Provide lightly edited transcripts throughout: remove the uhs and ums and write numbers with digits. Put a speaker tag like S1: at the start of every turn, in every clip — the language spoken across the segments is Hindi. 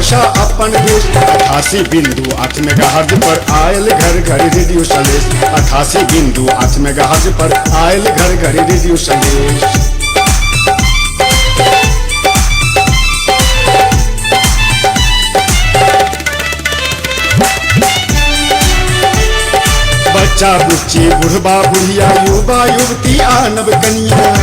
S1: भाषा अपन देश। 88.8 मेगाहर्ट्ज पर आयल घर घर रेडियो संदेश। 88.8 मेगाहर्ट्ज पर आयल घर घर रेडियो संदेश। बच्चा बुच्ची बुढ़बा बुढ़िया युवा युवती आनब कनिया।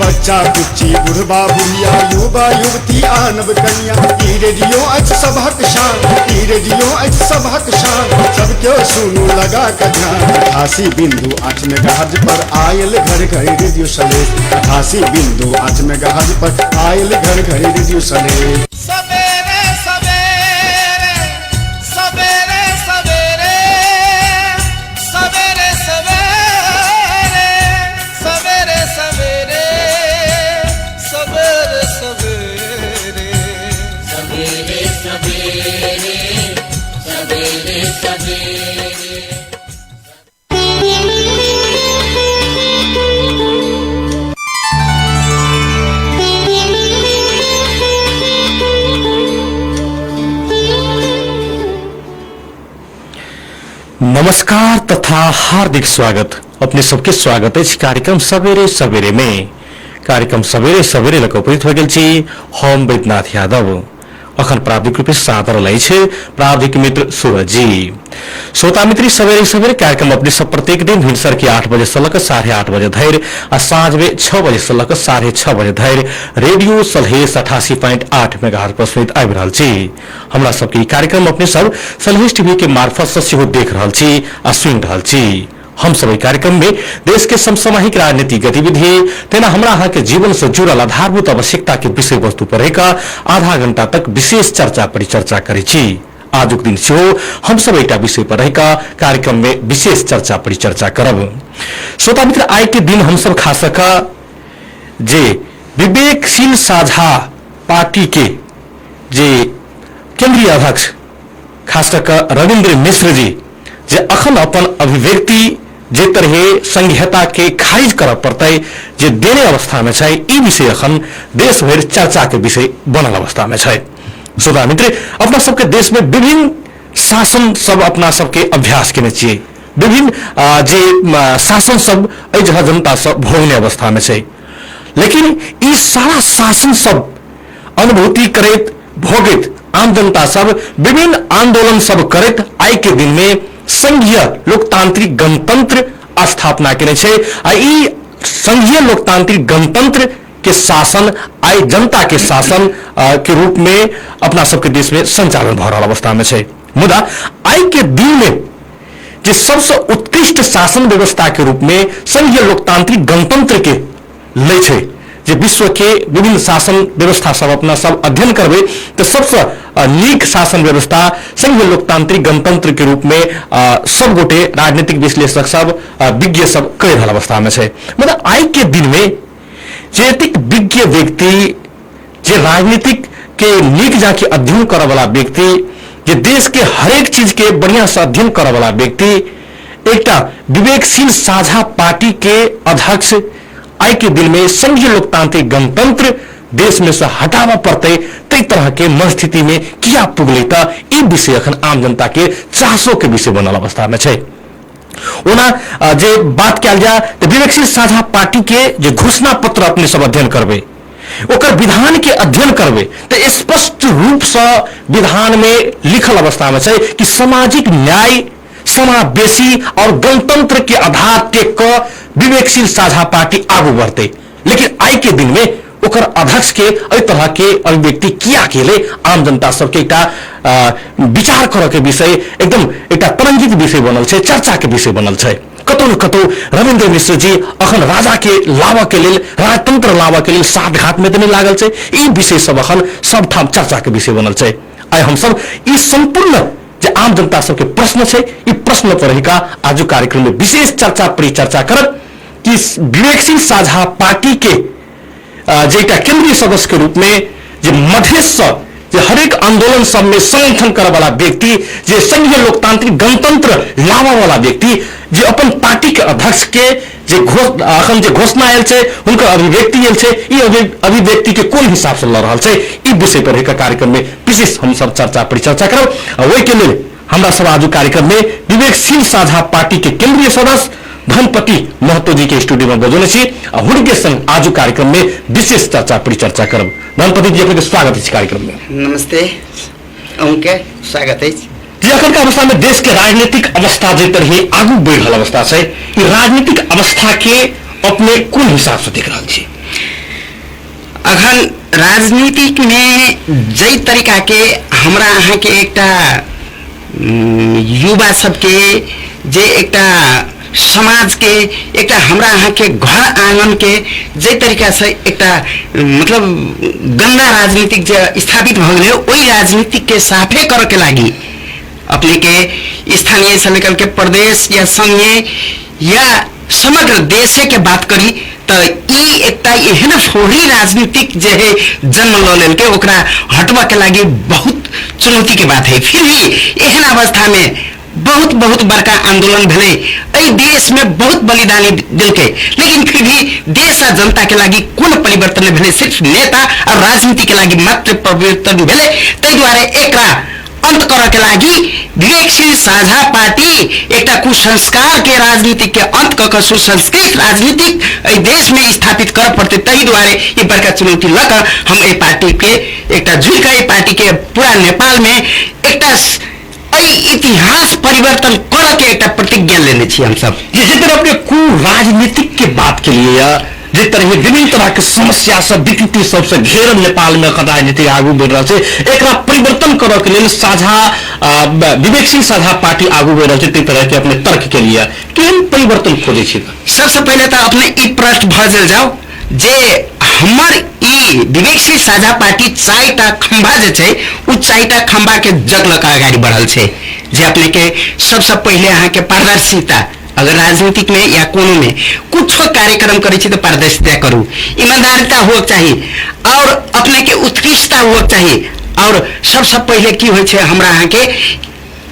S1: बच्चा बुच्ची बुढ़बा बुढ़िया युवा युवती आनब कनिया। ई रेडियो आज सबहक शान, ई रेडियो आज सबहक शान। सबके सुनू लगा का ध्यान। 88.8 मेगाहर्ट्ज पर आयल घर घर रेडियो संदेश। 88.8 मेगाहर्ट्ज पर आयल घर घर रेडियो संदेश।
S2: नमस्कार तथा हार्दिक स्वागत। अपने सबके स्वागत है कार्यक्रम सवेरे सवेरे में। कार्यक्रम सवेरे सवेरे उपस्थित हो गेल छी हम वैद्यनाथ यादव। अखन प्राविधिक रूप से साथ रही छे प्राविधिक मित्र सूरज जी। श्रोता मित्री सवेरे सवेरे कार्यक्रम अपने सब प्रत्येक दिन भिनसर के 8 बजे से लग 8:30 बजे धैर और साँझ में 6 बजे से लग 6:30 बजे धैर रेडियो सलहेश 88.8 मेगाहर्ट्ज पर सुनित आबि रहल छी। हमरा सबके कार्यक्रम अपने सब सलहेश टीवी के मार्फत से सेहो देख रहल छी आ सुनि रहल छी। हम सब कार्यक्रम में देश के समसामयिक राजनीतिक गतिविधि तेना हमरा अहाँ के जीवन से जुड़ल आधारभूत आवश्यकता के विषय वस्तु पर आधा घंटा तक विशेष चर्चा परिचर्चा करै छी। आजुक दिन सेहो हम सब एकटा विषय पर कार्यक्रम में विशेष चर्चा परिचर्चा करब। श्रोता मित्र आइ के दिन हम सब खास जे विवेकशील साझा पार्टी के जे केंद्रीय अध्यक्ष खास रविंद्र मिश्र जी जे अखन अपन अभिव्यक्ति जे तरह संघीयता के खारिज कर पड़ते जे देने अवस्था में है, ई विषय अखन देश भर चर्चा के विषय बनल अवस्था में है। श्रोता मित्र अपना सबके देश में विभिन्न शासन सब अपना सबके अभ्यास केने चाहिए। विभिन्न जे शासन सब एहि जगह जनता सब भोगने अवस्था में है, लेकिन ई सारा शासन सब अनुभूति करैत भोगैत आम जनता सब विभिन्न आंदोलन सब करैत आई के दिन में संघीय लोकतांत्रिक गणतंत्र स्थापना केने छे। ई संघीय लोकतांत्रिक गणतंत्र के शासन आई जनता के शासन के रूप में अपना सबके देश में संचालन भ रहल अवस्था में छे। मुदा आई के दिन में जे सबसे उत्कृष्ट शासन व्यवस्था के रूप में संघीय लोकतांत्रिक गणतंत्र के ले छे, जे विश्व के विभिन्न शासन व्यवस्था सब अपना सब अध्ययन करबे तो सबसे नीक शासन व्यवस्था संघीय लोकतांत्रिक गणतंत्र के रूप में सब गोटे राजनीतिक विश्लेषक सब विज्ञ सब कह रहल अवस्था में है। मतलब आई के दिन में जेतिक विज्ञ व्यक्ति जे राजनीतिक के नीक जाके अध्ययन करे वाला व्यक्ति जे देश के हरेक चीज के बढ़िया से अध्ययन करे वाला व्यक्ति एकटा विवेकशील साझा पार्टी के अध्यक्ष आई के दिन में संघीय लोकतांत्रिक गणतंत्र देश में से हटावा पड़ते कई तरह के मनस्थिति में किया पुगले ई विषय अखन आम जनता के चासो के विषय बनल अवस्था में है। ओना जे बात कल जाए तो विवेकशील साझा पार्टी के जे घोषणा पत्र अपने सब अध्ययन करबे ओकर विधान के अध्ययन करबे तो स्पष्ट रूप से विधान में लिखल अवस्था में है कि सामाजिक न्याय समावेशी और गणतंत्र के आधार टेक विवेकशील साझा पार्टी आगू बढ़ते। लेकिन आई के दिन में ओकर अध्यक्ष के एहि तरह के अभिव्यक्ति किया केले आम जनता सबके विचार करे के विषय एकदम एकटा तरंगित विषय बनल है, चर्चा के विषय बनल है। कतौ न कतौ रविंद्र मिश्र जी अखन राजा के लावा के लिए राजतंत्र लावा के लिए साथ घाट में तो नहीं लागल है। ई विषय सब अखन सब ठाम चर्चा के विषय बनल है। आई हम सब ई संपूर्ण जे आम जनता सबके प्रश्न है, ई प्रश्न पर आज कार्यक्रम में विशेष चर्चा परिचर्चा करब कि विवेकशील साझा पार्टी के जे केंद्रीय सदस्य के रूप में जे मधेश जे हरेक आंदोलन सब में संगठन करे वाला व्यक्ति, जे संघीय लोकतांत्रिक गणतंत्र लावा वाला व्यक्ति, जे अपन पार्टी के अध्यक्ष के जे अखन जे घोषणा आयल छै, हुनकर अभिव्यक्ति आयल छै, ई अभिव्यक्ति के कोन हिसाब से लड़ रहल छै, ई विषय पर एक कार्यक्रम में विशेष हम सब चर्चा परिचर्चा करब। वही के लेल हमरा सब आज कार्यक्रम में विवेकशील साझा पार्टी के केंद्रीय सदस्य धनपति महतो जी के स्टूडियो में बजौले छी आ हुनके संग आज कार्यक्रम में विशेष चर्चा परिचर्चा करब। धनपति जी अपने स्वागत है कार्यक्रम में।
S3: नमस्ते, उनके स्वागत है
S2: जी। अखन के अवस्था में देश के राजनीतिक अवस्था जे तरह आगू बढ़ रहल अवस्था है, ई राजनीतिक अवस्था के अपने कोन हिसाब से देख रहल छी?
S3: अखन राजनीतिक में जई तरीका के हमरा अहाँ के एकटा युवा सबके जे एकटा समाज के एकटा हमरा अहाँ के घर आंगन के जे तरीका से एकटा मतलब गंदा राजनीतिक जे स्थापित भ गेलै, ओई राजनीतिक के साफे करे के लागी अपने के स्थानीय से लेकर के प्रदेश या संघीय या समग्र देश के बात करी तो ई एकटा एहन फोड़ी राजनीतिक जे है जन्म ल लेल के ओकरा हटवा के लागी बहुत चुनौती के बात है। फिर भी एहन अवस्था में बहुत बहुत बड़का आंदोलन भेले, एहि देश में बहुत बलिदानी दिल के, लेकिन फिर भी देश आ जनता के लागी कोन परिवर्तन नहीं भेले, सिर्फ नेता और राजनीति के लागी मात्र परिवर्तन भेले। तै द्वारा एकरा अंत करे के लागी विवेकशील साझा पार्टी एकटा कुसंस्कार के राजनीति के अंत क सुसंस्कृत राजनीतिक एहि देश में स्थापित कर पड़ते। तै द्वारा ये बड़का चुनौती लग हम ए पार्टी के एकटा जुड़ के पार्टी के पूरा नेपाल में एकटा इतिहास परिवर्तन कर के एक प्रतिज्ञा लेने छी हम सब।
S2: जिस तरह अपने कु राजनीतिक के बात के लिए जिस तरह विभिन्न तरह के समस्या सब विकृति सबसे घेरल नेपाल में राजनीति आगू बढ़ रहा है, एक परिवर्तन करे के लिए साझा विवेकशील साझा पार्टी आगू बढ़ रहा है। तरह के अपने तर्क के लिए केहन परिवर्तन खोजे छी?
S3: सबसे पहले तो अपने ई प्रश्न भजल जाओ जे हमर ई विवेकशील साझा पार्टी 4टा खंभा जे छै, उ 4टा खंभा के जगल का आगाड़ी बढ़ल छै। जे अपने के सबसे पहले अहाँ के पारदर्शिता, अगर राजनीतिक में या कोनो में कुछ कार्यक्रम करे छी तो पारदर्शिता करू, ईमानदारिता हो चाहिए और अपने के उत्कृष्टता हो चाहिए। और सबसे पहले की हो छै हमरा अहाँ के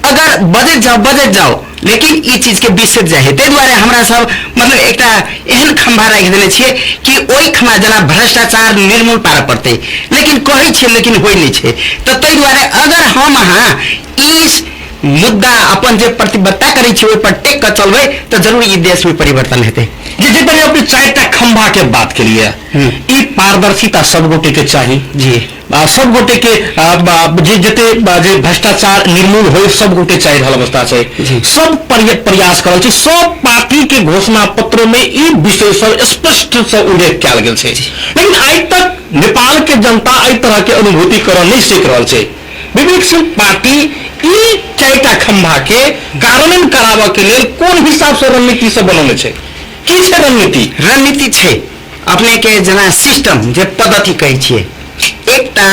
S3: अगर बजट जाओ लेकिन ई चीज के बिसर जाए, ते द्वारे हमरा सब मतलब एकटा एहन खंभा राखि देने छियै कि ओई खंभा जना भ्रष्टाचार निर्मूल पार पड़ते, लेकिन कहै छै लेकिन होई नहीं छै। तो ते द्वारे अगर हम अहाँ इस मुद्दा अपन जे प्रतिबद्धता करे छी ओइ पर टेक के चलबै तो जरूर ई देश में परिवर्तन हेतै।
S2: जे पर अपने 4टा खंभा के बात के लिए ई पारदर्शिता सब गोटे के चाहिए
S3: जी,
S2: सब गोटे के जे जते जे भ्रष्टाचार निर्मूल हो सब गोटे चाहि रहल अवस्था छै, सब प्रयास करल छै। सब पार्टी के घोषणा पत्र में ई विषय सब स्पष्ट से उल्लेख कयल गेल छै, लेकिन आइ तक नेपाल के जनता एहि तरह के अनुभूति करऽ नहीं सीख रहल छै। विवेकशील पार्टी ई 4टा खंभा के कार्यान्वयन कराबऽ के लेल कोन हिसाब से रणनीति से बनौने छै? की छै
S3: रणनीति छै अपने के जना सिस्टम जे पद्धति कहै छियै। एकटा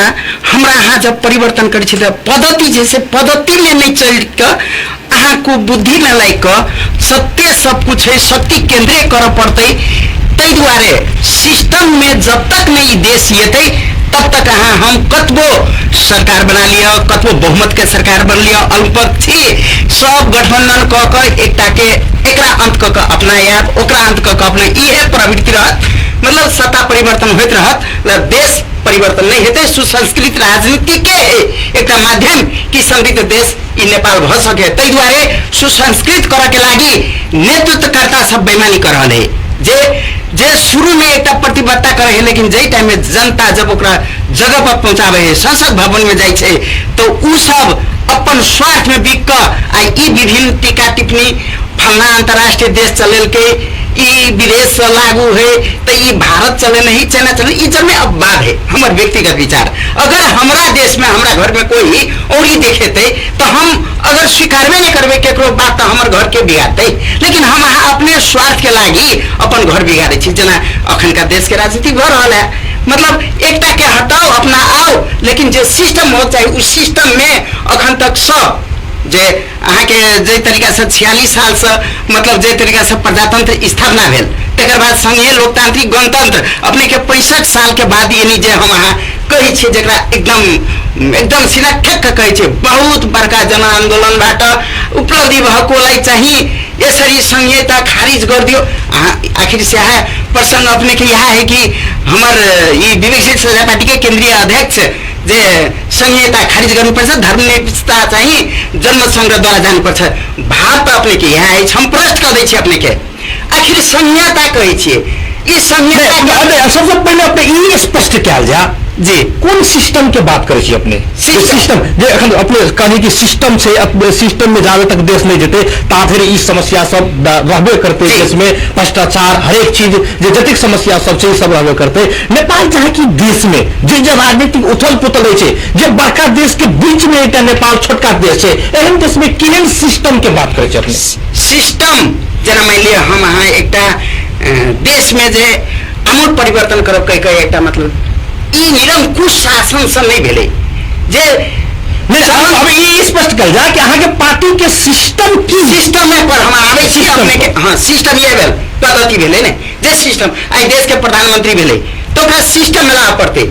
S3: हमरा अहाँ जब परिवर्तन करे छी तो पद्धति जैसे पद्धति में नहीं चल के अहाँ को बुद्धि में लाई के सत्य सब कुछ है शक्ति केंद्रीय कर पड़ते। तै द्वारे सिस्टम में जब तक नहीं देश येते तब तक अहाँ हम कतबो सरकार बना लिया, कतबो बहुमत के सरकार बन लिया, अल्पपक्षी सब गठबंधन क के एकटा के एकरा अंत क के अपना याद ओकरा अंत क के अपना इहे प्रवृत्ति रहत, मतलब सत्ता परिवर्तन होइत रहत, देश परिवर्तन नहीं हेतै। सुसंस्कृत राजनीति के एक माध्यम कि समृद्ध देश ई नेपाल भ सके। तै द्वारे सुसंस्कृत करे के लागी नेतृत्वकर्ता सब बेईमानी कर रहल है, जे शुरू में एक प्रतिबद्धता करे है, लेकिन जई टाइम में जनता जब ओकरा जगह पर पहुंचावे है, संसद भवन में जाय छै तो उ सब अपन स्वार्थ में बिक के आई ई विभिन्न टीका टिप्पणी फलना अंतर्राष्ट्रीय देश चलेल के ई विदेश से लागू है तो ई भारत चले नहीं चाइना चले, ई जब में अब बात है हमार व्यक्तिगत विचार। अगर हमारा देश में हमारा घर में कोई और ही देखेते तो हम अगर स्वीकारबे नहीं करबे केकरो बात तो हमार घर के बिगाड़ते, लेकिन हम अपने स्वार्थ के लागी अपन घर बिगाड़े छी। जना अखन का देश के राजनीति हो रहा है, मतलब एकता के हटाओ अपना आओ, लेकिन जो सिस्टम हो चाहिए उस सिस्टम में अखन तक सब जे अहाँ के जे तरीका से 46 साल से मतलब जे तरीका से प्रजातंत्र स्थापना भेल, तकर बाद संघीय लोकतांत्रिक गणतंत्र अपने के 65 साल के बाद यानी जे हम अहाँ कही छी जरा एकदम एकदम सीधा ठेक्क कहै छै बहुत बड़का जन आन्दोलनबाट उपलब्धि भएकोलाई चाहिँ यसरी संहिता खारिज गरिदियो। आखिर से है प्रसंग अपने के यहाँ है कि हमार ये विवेकशील सजा पार्टी के केंद्रीय अध्यक्ष जे संहिता खारिज गर्नुपर्छ, धर्मनिरपेक्षता चाहिँ जन्म संग्रहद्वारा जानुपर्छ। भाव त अपने के यहाँ है, हम प्रश्न कर दै छी अपने के आखिर संहिता कहै छियै ई संहिता
S2: सबसे पहले अपने ये स्पष्ट कयल जा
S3: जी
S2: कौन सिस्टम के बात करे छी अपने सिस्टम जे अखन अपने कहनी कि सिस्टम से सिस्टम में जावे तक देश नहीं जेते ता फिर ई समस्या सब रहबे करते देश में भ्रष्टाचार हरेक चीज जे जतिक समस्या सब छै सब रहबे करते। नेपाल चाहे कि देश में जे राजनीतिक उथल पुथल होइ छै जे बड़का देश के बीच में एकटा नेपाल छोटका देश छै एहन देश में केहन सिस्टम के बात करे छी अपने
S3: सिस्टम जेना मान लिअ हम अहाँ एकटा देश में जे आमूल परिवर्तन करब कहि एकटा मतलब ई निरंकुश शासन से नहीं भेले जे
S2: अब ये स्पष्ट कर जा कि अहाँ के पार्टी के सिस्टम की
S3: सिस्टम में पर हम आवे छी अपने के हाँ सिस्टम ये भेल पद्धति भेले ने जे सिस्टम आई देश के प्रधानमंत्री भेले तो का सिस्टम में लाभ पड़ते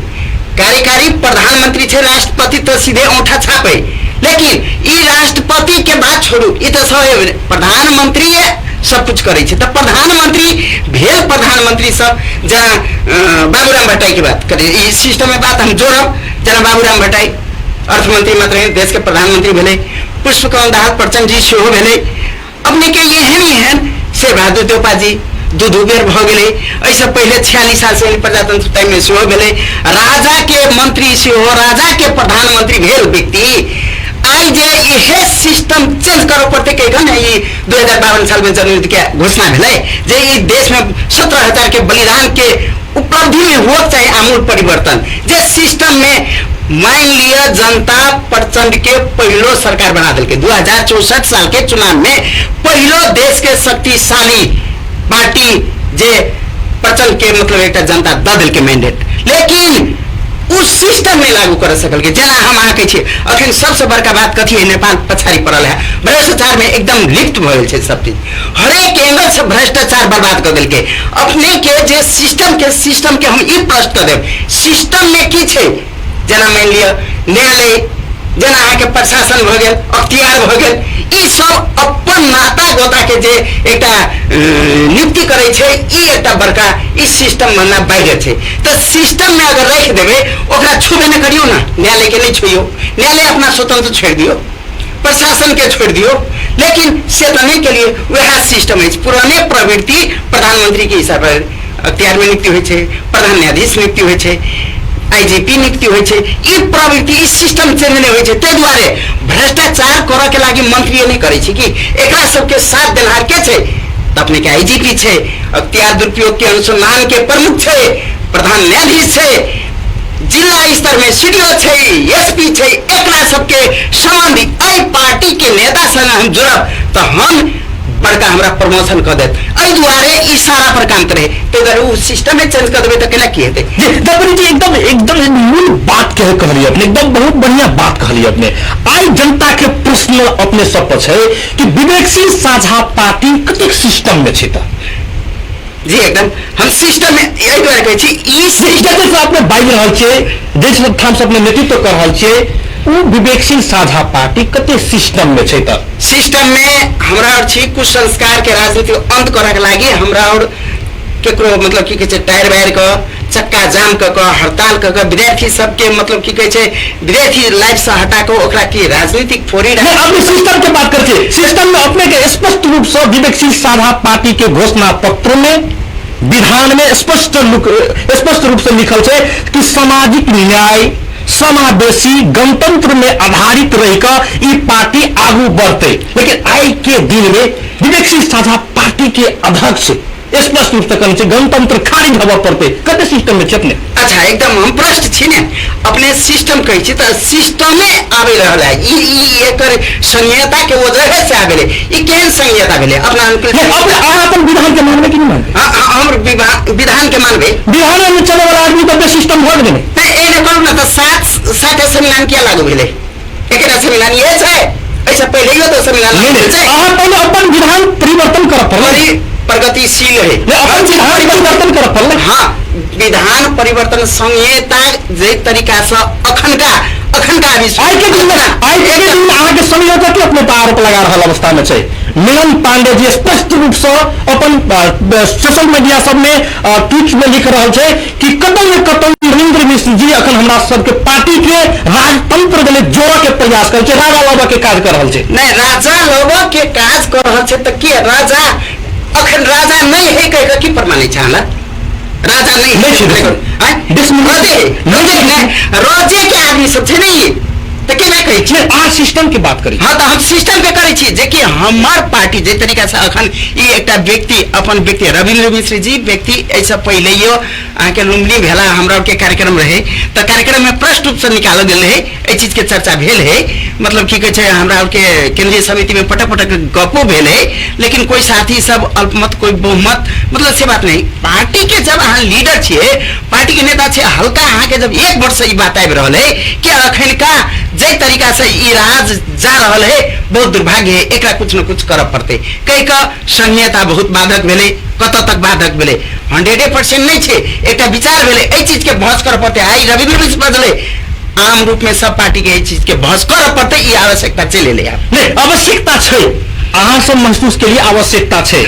S3: कार्यकारी प्रधानमंत्री थे राष्ट्रपति तो सीधे औंठा छापे लेकिन ई राष्ट्रपति के बात छोड़ू ई तो सब प्रधानमंत्री है सब कुछ करे छे। तो प्रधानमंत्री भेल प्रधानमंत्री सब जहाँ बाबूराम भट्टाई की बात करे इस सिस्टम में बात हम जोड़ब जना बाबूराम भट्टाई अर्थमंत्री मात्र देश के प्रधानमंत्री भेले, पुष्पकमल दाहाल प्रचंड जी सेहो भेले, अपने के एहन से बहादुर देवपा जी दू बेर भ गेले, ऐसे पहले 46 साल से प्रजातंत्र टाइम में सेहो भेले, राजा के मंत्री सेहो राजा के प्रधानमंत्री भेल व्यक्ति आई जे यह सिस्टम चेंज करो पड़ते कहीं ना ये 2052 साल में जनवरी के घोषणा भेले जे ये देश में 17,000 के बलिदान के उपलब्धि में हो चाहे आमूल परिवर्तन जे सिस्टम में मान लिया जनता प्रचंड के पहलो सरकार बना दिल के 2064 साल के चुनाव में पहलो देश के शक्तिशाली पार्टी जे प्रचंड के मतलब एक जनता द दिल के मैंडेट लेकिन उस सिस्टम में लागू कर सकल के जना हम अहाँ कहे छियै अखन सबसे बड़का बात कथी है नेपाल पछाड़ी पड़ल है भ्रष्टाचार में एकदम लिप्त भइल छै सब चीज हरेक एंगल से भ्रष्टाचार बर्बाद कर देलके अपने के जे सिस्टम के हम ई प्रश्न कर देब सिस्टम में की छै जना मान लिया न्यायालय जना अहाँ के प्रशासन भ गेल अख्तियार भ गेल ई सब अपन नाता गोता के जे एकटा नियुक्ति करे छै ई एकटा बड़का ई सिस्टम बनना बाहर छै। तो सिस्टम में अगर रख देबे ओकरा छुबे न करियो ना न्यायालय के नहीं छुइयो न्यायालय अपना स्वतंत्र छोड़ दियो प्रशासन के छोड़ दियो लेकिन सेतने के लिए वह सिस्टम है पुराने प्रवृत्ति प्रधानमंत्री के हिसाब से अख्तियार में नियुक्ति होइ छै प्रधान न्यायाधीश नियुक्ति होइ छै आईजीपी नियुक्ति होइ छै ई प्रवृत्ति ई सिस्टम चेंज नहीं होइ छै तै दुआरे भ्रष्टाचार करऽ के लागि मंत्री नहीं करे छै कि एकरा सबके साथ देनहार के छै त अपने के आईजीपी छै अख्तियार दुरुपयोग के अनुसंधान के प्रमुख छै प्रधान न्यायाधीश छै जिला स्तर में सीडीओ छै एसपी छै एकरा सबके संबंधी एहि पार्टी के नेता संग हम जुड़ब तो हम बड़का हमरा प्रमोशन कर देत एहि दुआरे इशारा पर काम करे तो अगर वो सिस्टम में चेंज कर देबे तो केना की हेतै
S2: जी एकदम मूल बात कहलिए अपने एकदम बहुत बढ़िया बात कहलिए अपने आई जनता के प्रश्न अपने सब पर छै कि विवेकशील साझा पार्टी कतेक सिस्टम में छै त
S3: जी एकदम हम सिस्टम में यही बारे कहै छी ई
S2: सिस्टम से अपने बाजि रहल छियै देश ठाम से अपने नेतृत्व कर रहल छियै वो विवेकशील साझा पार्टी कते सिस्टम में छै त
S3: सिस्टम में हमरा और छी कुछ संस्कार के राजनीति अंत करे के लागि हमरा और केकरो मतलब की कहे छै टायर वायर क चक्का जाम क हड़ताल क विद्यार्थी सबके मतलब की कहे छै विद्यार्थी लाइफ से हटा के ओकरा की राजनीतिक फोड़ी
S2: अपने सिस्टम के बात करते सिस्टम में अपने के स्पष्ट रूप से विवेकशील साझा पार्टी के घोषणा पत्र में विधान में स्पष्ट रूप से लिखल छै कि सामाजिक न्याय समावेशी गणतंत्र में आधारित रहकर ये पार्टी आगू बढ़ते लेकिन आज के दिन में विवेकशील साझा पार्टी के अध्यक्ष स्पष्ट रूप से कहने गणतंत्र खारिज हवा पड़ते कते सिस्टम में अपने
S3: अच्छा एकदम हम प्रश्न छी ने अपने सिस्टम कहे छी तो सिस्टम में आबे रहल है ई एकर संहिता के वजह से आबे ई केहन संहिता भेले अपना
S2: अपन विधान के मानबे कि नहीं मानबे
S3: हम विधान के मानबे
S2: बिहार में चले वाला आदमी तो सिस्टम हो गेले
S3: ते एने करू ना तो 7 संविधान क्या लागू भेले एकरा संविधान ये छै ऐसा पहले ही तो संविधान
S2: नहीं पहले अपन विधान परिवर्तन कर पड़े
S3: प्रगतिशील है
S2: अपन विधान परिवर्तन कर पड़ल।
S3: हाँ विधान परिवर्तन संहिता जे तरीका से अखनका
S2: आइ के दिन अहाँ के समझौता के अपने पर आरोप लगा रहल अवस्था में छै। मिलन पांडे जी स्पष्ट रूप से अपन सोशल मीडिया सब में ट्वीट में लिख रहल छै कि कतौ न कतौ रविंद्र मिश्र जी अखन हमरा सबके पार्टी के राजतंत्र के जोड़ के प्रयास कर छै, राजा लबा के काज कर रहल छै।
S3: नहीं राजा लबा के काज कर रहल छै त के राजा अखन राजा नहीं है कह की प्रमाण छै हमरा राजा नहीं रोजे के आदमी सब छे नहीं तो केना कहै छी
S2: अहाँ सिस्टम की बात करी।
S3: हाँ तो हम सिस्टम पे करै छी जे कि हमार पार्टी जे तरीका से अखन ई एकटा व्यक्ति अपन व्यक्ति रविंद्र मिश्र जी व्यक्ति ऐसा पहले यो अहाँ के लुम्बनी भेला हमरा के कार्यक्रम रहे तो कार्यक्रम में प्रश्न रूप से निकालल गेल है ए चीज के चर्चा भेल है मतलब की कहै छै हमरा के केंद्रीय समिति में पटक गपो भेल है लेकिन कोई साथी सब अल्पमत कोई बहुमत मतलब से बात नहीं पार्टी के जब अहाँ लीडर छिए पार्टी के नेता छिए हल्का अहाँ के जब एक वर्ष से ई बात आबि रहल है कि अखन का जे तरीका से ई राज जा रहल है बहुत दुर्भाग्य है एकरा कुछ न कुछ करब पड़ते कई का संहिता बहुत बाधक भेले कत तक बाधक भेले 100% नहीं छे एकटा विचार भेले ए चीज के बहस करब पड़ते आई रविंद्र मिश्र बदले आम रूप में सब पार्टी के चीज के बहस करब पड़ते ई आवश्यकता चले ले
S2: नहीं आवश्यकता छै अहाँ सब महसूस के लिए आवश्यकता छै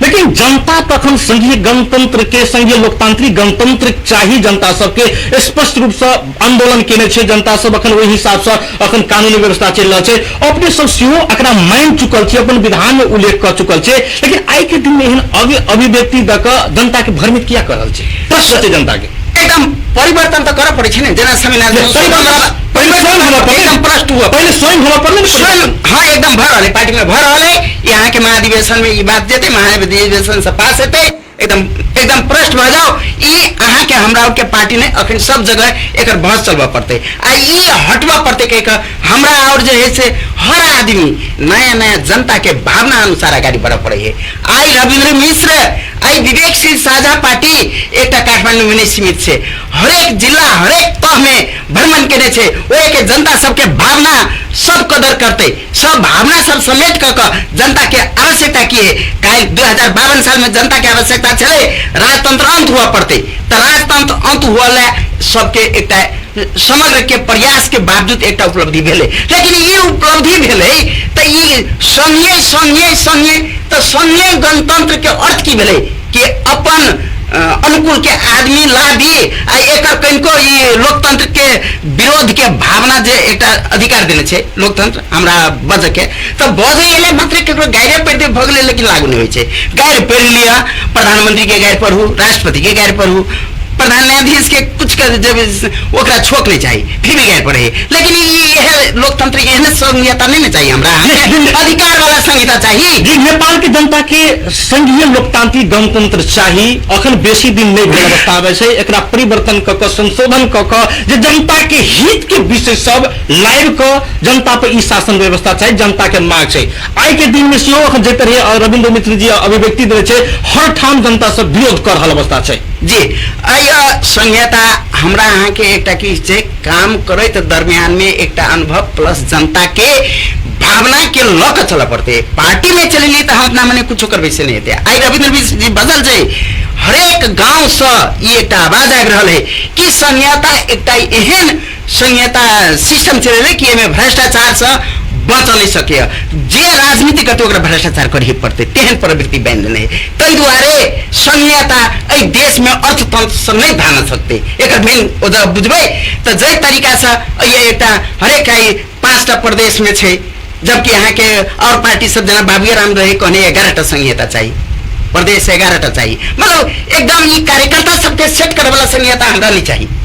S2: लेकिन जनता तखन संघीय गणतंत्र के संघीय लोकतांत्रिक गणतंत्र चाहिए जनता सबके स्पष्ट रूप से आंदोलन केने छै जनता सब अखन ओहि हिसाब से अखन कानूनी व्यवस्था चल रहल छै अपने सब सेहो एकरा मान चुकल छै अपन विधान में उल्लेख कर चुकल छै लेकिन आई के दिन में एहन अभिव्यक्ति द के जनता के भ्रमित किया कर रहल छै प्रश्न छै जनता के
S3: एकदम परिवर्तन तो करऽ पड़े छै ने जेना संविधान
S2: पहले स्वयं होना पड़ल
S3: स्वयं हाँ एकदम भर रहा पार्टी में भर रहा यहाँ के महाधिवेशन में ये बात जेते महाधिवेशन से पास हेते एकदम प्रश्न भ जाओ ई अहाँ के हमरा के पार्टी ने अखन सब जगह एक बहस चलवा पड़ते आ ई हटवा पड़ते कह हमरा और जो है से हर आदमी नया नया जनता के भावना अनुसार आगे बढ़ पड़े है आई रविंद्र मिश्र आई विवेकशील साझा पार्टी एक काठमांडू में नहीं सीमित है हरेक जिला हरेक तह में भ्रमण करे छे वो के जनता सबके भावना सब कदर करते सब भावना सब समेट कर जनता के आवश्यकता की है काहे 2052 साल में जनता के आवश्यकता चले राजतंत्र अंत हुआ पड़ते तो राजतंत्र अंत हुआ सबके एक समग्र के प्रयास के बावजूद एक उपलब्धि भेले लेकिन ये उपलब्धि भेले तो ये संघीय तो संघीय गणतंत्र के अर्थ की भेले कि अपन अनुकूल के आदमी ला दिए आ एक कनिको ये लोकतंत्र के विरोध के भावना जे एक अधिकार देने छे लोकतंत्र हमरा बज के तो बजे एले मात्र केकरो गाइरे पढ़ते भगले लेकिन लागू नहीं होय छे गाइर पढ़ लिया प्रधानमंत्री के गाइर पढ़ू राष्ट्रपति के गाइर पढ़ू प्रधान न्यायाधीश के कुछ कर जब ओकरा छोक नहीं चाहिए फिर भी गाइर पढ़े लेकिन ये लोकतंत्र एहन संहिता नहीं चाहिए हमरा अधिकार वाला संहिता चाहिए
S2: जी नेपाल के जनता के संघीय लोकतांत्रिक गणतंत्र चाहिए अखन बेसी दिन नहीं भेल अवस्था आबै छै एकरा परिवर्तन क के संशोधन क के जे जनता के हित के विषय सब लाइव क जनता पर ई शासन व्यवस्था चाहिए जनता के मांग छै आई के दिन में सेहो अखन जे तरह रविंद्र मिश्र जी अभिव्यक्ति दे छै हर ठाम जनता सब विरोध कर रहल अवस्था छै
S3: जी संहिता हमरा अहाँ के एकटा की छै काम करे तो दरमियान में एकटा अनुभव प्लस जनता के भावना के लक चल पड़ते पार्टी में चलेली तो हम अपना मने कुछ करबे से नहीं हेते आई रविंद्र मिश्र जी बदल छै हरेक गांव से ये एकटा आवाज आबि रहल है कि संहिता एकटा एहन संहिता सिस्टम चलेले कि एमे भ्रष्टाचार से बच नहीं सके जे राजनीति करते ओकरा भ्रष्टाचार कर ही पड़ते तेहन प्रवृत्ति बन लेने तई दुआरे संहिता ए देश में अर्थतंत्र से नहीं भान सकते एक मेन ओजा बुझबे तो जे तरीका से ये एकटा हरेक 5टा प्रदेश में छे जबकि यहाँ के और पार्टी सब जना बाबुए राम रहे कहने 11टा संहिता चाहिए प्रदेश 11टा चाहिए मतलब एकदम ये कार्यकर्ता सबके सेट करे वाला संहिता हमरा नहीं चाहिए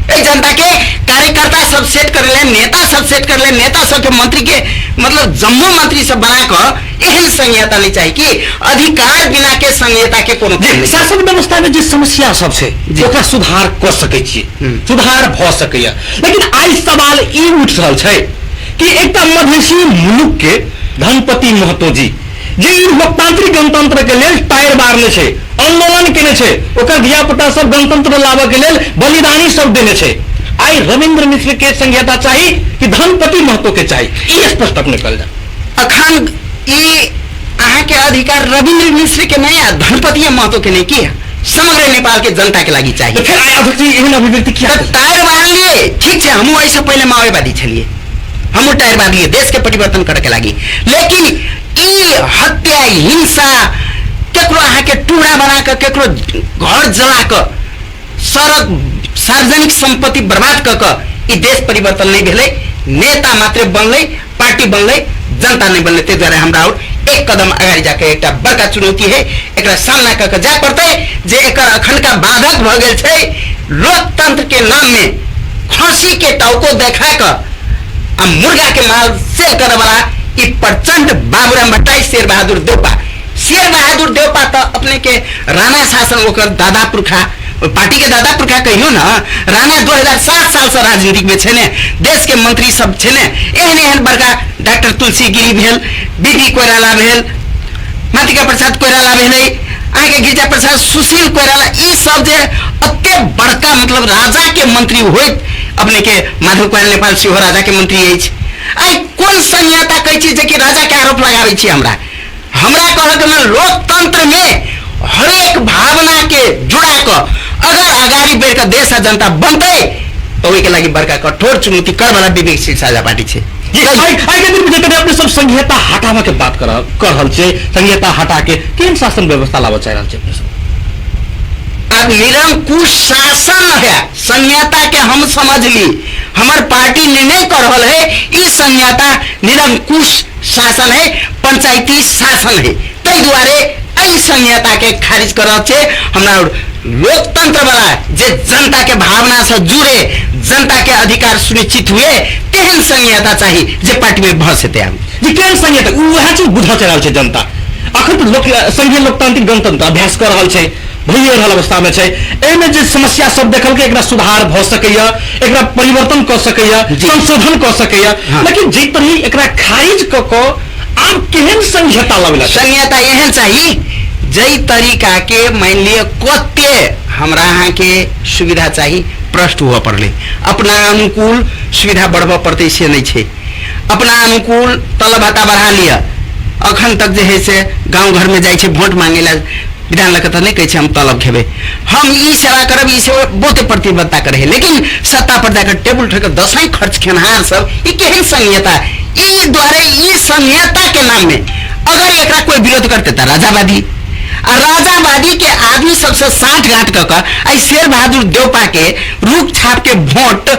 S3: जनता के कार्यकर्ता सब सेट कर ले नेता सब सेट कर ले नेता सब के मंत्री के मतलब जम्मू मंत्री सब बना कर एहन संहिता नहीं चाहिए कि अधिकार बिना के संहिता के कोनो
S2: शासन व्यवस्था में जो समस्या सब छै ओकरा सुधार कर सकै छी सुधार भ सकैया लेकिन आई सवाल ई उठ रहल छै कि एकटा मधेसी मुलुक के धनपति महतो जी जे लोकतांत्रिक गणतंत्र के लेल टायर बारने छै आंदोलन केने छै ओकर धिया पुता सब गणतंत्र लाबे के लेल बलिदानी सब देने छै आई रविंद्र मिश्र के संहिता चाहिए कि धनपति महतो के चाहिए ई स्पष्ट अपने कल जा
S3: अखन ई अहाँ के अधिकार रविन्द्र मिश्र के नहीं या धनपति महतो के नहीं किया, समग्र नेपाल के जनता के लागि चाहिए।
S2: फिर अध्यक्ष जी एहन अभिव्यक्ति किया?
S3: टायर बार लिए, ठीक है, हम ऐसा पहले माओवादी छलिए, हम टायर बार लिए देश के परिवर्तन करे के लागि, लेकिन ई हत्या हिंसा केकरो अहाँ के टुकड़ा बना के केकरो घर जला के सड़क सार्वजनिक संपत्ति बर्बाद कर के ई देश परिवर्तन नहीं भेले, नेता मात्र बनले, पार्टी बनले, जनता नहीं बनले। त्यही द्वारा हमरा और एक कदम अगाडि जाके एक बड़का चुनौती है, एक सामना करके जाए पड़ते जे एक अखंड का बाधक भ गेल छै। लोकतंत्र के नाम में खसी के टाउको देखा कर मुर्गा के माल सेल करे वाला ई प्रचंड बाबूराम भट्टाई, शेर बहादुर देवपा तो अपने के राणा शासन ओकर दादा पुरखा पार्टी के दादा पुरखा कहियो ना, राणा 2007 साल से राजनीतिक में छे ने, देश के मंत्री सब छे ने, एहन एहन बड़का डॉक्टर तुलसी गिरी भेल, बीडी कोइराला भेल, मातिका प्रसाद कोइराला भेले, आगे गिरिजा प्रसाद, सुशील कोइराला, ई सब जे अत्ते बड़का मतलब राजा के मंत्री होइत अपने के माधव कोइराला नेपाल सेहो राजा के मंत्री अछि। आई कोन संहिता कहै छी जे कि राजा के आरोप लगाबै छी हमरा कहल के लोकतंत्र में हरेक भावना के जुड़ा के अगर अगाडि बढ़ के देश आ जनता बनते तो ओहि के लागि बड़का कठोर चुनौती कर वाला विवेकशील साझा पार्टी छे।
S2: अपने सब संहिता हटावे के बात कर रहल छे, संहिता हटा के केहन शासन व्यवस्था लाबे चाह रहल छे अपने सब?
S3: अब निरंकुश शासन है, संहिता के हम समझ ली, हमार पार्टी निर्णय कर रहल है ई संहिता निरंकुश शासन है, पंचायती शासन है। तै दुआरे ई संहिता के खारिज करल छे। हमरा लोकतंत्र वाला जे जनता के भावना से जुड़े, जनता के अधिकार सुनिश्चित हुए, तेहन संहिता चाहिए जे पार्टी में भ सके।
S2: जी केहन संहिता वह चीज बुझा चल छे जनता अखन तो लोक संघीय लोकतांत्रिक गणतंत्र अभ्यास कर रहल छे, भइए रहल अवस्था में छे। एमे जे समस्या सब देखल के एकरा सुधार भ सकैया, एकरा परिवर्तन कर सकैया, संशोधन कर सकैया, लेकिन जे तरह एकरा खारिज क को आप केहन संहिता लावेला?
S3: संहिता एहन चाहिए जई तरीका के मान लिया कते हमरा यहाँ के सुविधा चाहिए प्रश्न हुआ पड़ले, अपना अनुकूल सुविधा बढ़वा पड़ते से नहीं छे, अपना अनुकूल तलब भत्ता बढ़ा लिया। अखन तक जे है से गांव घर में जाए छे वोट मांगे ला, विधान लग नहीं कहे हम तलब खेबे, हम ई सेवा करब, ई सेवा बहुते प्रतिबद्धता करे, लेकिन सत्ता पर जाकर टेबुल ठेकर दसैं खर्च खेनहार सब ई केहन संहिता? ई द्वारे ई संहिता के नाम में अगर एकरा कोई विरोध करते था राजावादी के आदमी सबसे साठ गांठ कर आई शेर बहादुर देवपा के रूप छाप के वोट,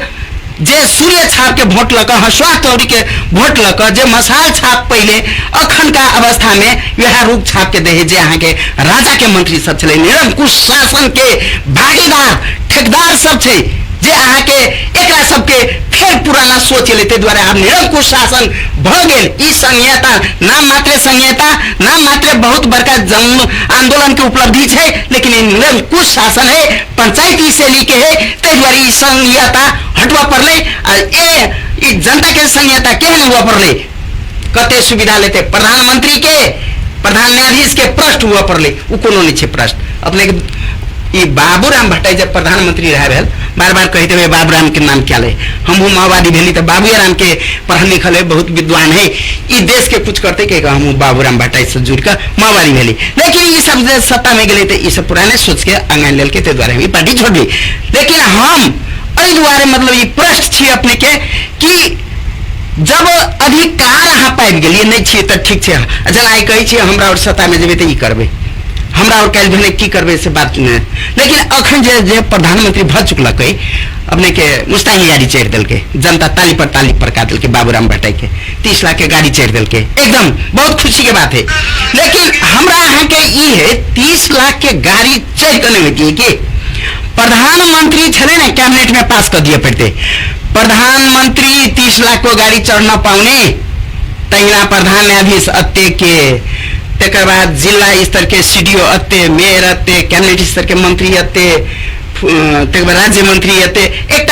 S3: जे सूर्य छाप के वोट लक, हसुआ तौरी के वोट लक, जे मसाल छाप पहले अखन का अवस्था में यह रूप छाप के दे जे अहाँ के राजा के मंत्री सब चले, निरंकुश शासन के भागीदार ठेकेदार सब छे, जे अहाँ के एकरा सबके फिर पुराना सोच लेते द्वारा अब निरंकुश शासन भ गेल। ई संहिता नाम मात्र संहिता, नाम मात्र बहुत बड़का जन आंदोलन के उपलब्धि है, लेकिन निरंकुश शासन है, पंचायती शैली के है। ते द्वारा ई संहिता हटवा पड़ले। ए जनता के संहिता केहन हुआ पड़ले, कते सुविधा लेते, प्रधानमंत्री के प्रधान न्यायाधीश के प्रश्न हुआ पड़ले, उ कोनो नहीं छे प्रश्न। अपने ये बाबूराम भट्टाई जब प्रधानमंत्री रहे भेल, बार बार कहते हुए बाबूराम के नाम क्या ले, हम माओवादी भेली तो बाबूराम के पढ़ल लिखल है, बहुत विद्वान है, ये देश के कुछ करते के हम बाबूराम भट्टाई से जुड़ कर माओवादी भेली। लेकिन ये सब सत्ता में गए थे, ये सब पुराने सोच के अंगन लेल के द्वारा हम पार्टी छोड़ ली। लेकिन हम अई द्वारे मतलब ये प्रश्न छे अपने के कि जब अधिकार अहाँ पाबि गेलिए नहीं छे तो ठीक है, जना आई कहे छे हमरा और सत्ता में जेबे तो ई करबे, हमरा और कल भेले की करबे से बात नहीं। लेकिन अखन जे प्रधानमंत्री भ चुकलक अपने के मुस्तांगी गाड़ी चढ़ दिल के, जनता ताली पर का दिल के, बाबूराम भट्टाई के 30 लाख के गाड़ी चढ़ दिल के, एकदम बहुत खुशी के बात है। लेकिन हमरा अहाँ के ई है 30 लाख के गाड़ी चढ़ कर नहीं होती है कि प्रधानमंत्री छे ना कैबिनेट में पास कर दिए पड़ते, प्रधानमंत्री 30 लाख को गाड़ी चढ़ना पाउने तहिना प्रधान न्यायाधीश अत्ते के, तेकर बाद जिला स्तर के सीडीओ अत्ते, मेयर अत्ते, कैबिनेट स्तर के मंत्री अत्ते, तेकर बाद राज्य मंत्री अत्ते, एक